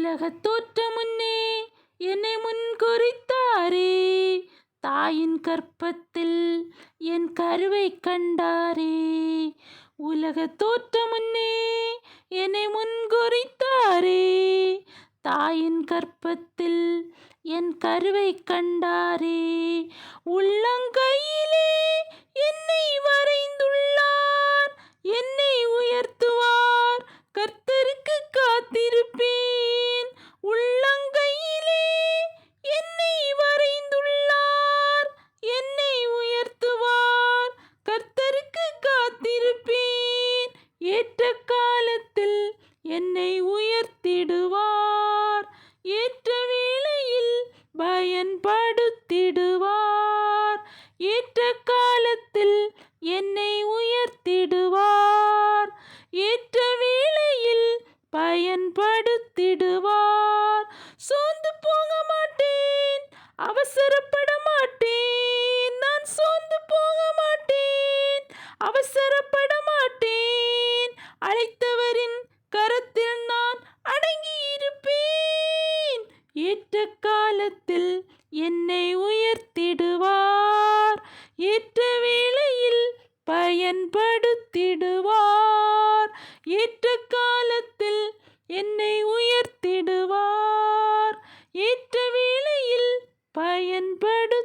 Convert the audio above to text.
உலகத் தோற்ற முன்னே என்னை முன்குறித்தாரே, தாயின் கர்ப்பத்தில் என் கருவைக் கண்டாரே. உலகத் தோற்ற முன்னே என்னை முன்குறித்தாரே, தாயின் கர்ப்பத்தில் என் கருவைக் கண்டாரே. உள்ளங்கையிலே என்னை வரைந்துள்ளார், என்னை உயர்த்துவார், கர்த்தருக்கு காத்திருப்பேன். உள்ளங்கையிலே என்னை வரைந்துள்ளார், என்னை உயர்த்துவார், கர்த்தருக்கு காத்திருப்பேன். ஏற்ற காலத்தில் என்னை உயர்த்திடுவார், ஏற்ற வேளையில் பயன்படுத்திடுவார். ஏற்ற காலத்தில் என்னை உயர்த்திடுவார், ஏற்ற வேளையில் பயன்படுத்திடுவார். சோர்ந்து போக மாட்டேன், அவசரப்பட மாட்டேன். நான் சோர்ந்து போக மாட்டேன், அவசரப்பட மாட்டேன். அழைத்தவரின் கரத்தில் நான் அடங்கி இருப்பேன். ஏற்ற காலத்தில் என்னை உயர்த்திடுவார், ஏற்ற வேளையில் பயன்படுத்திடுவார். ஏற்ற காலத்தில் என்னை உயர்த்திடுவார், ஏற்ற வேளையில் பயன்படுத்திடுவார்.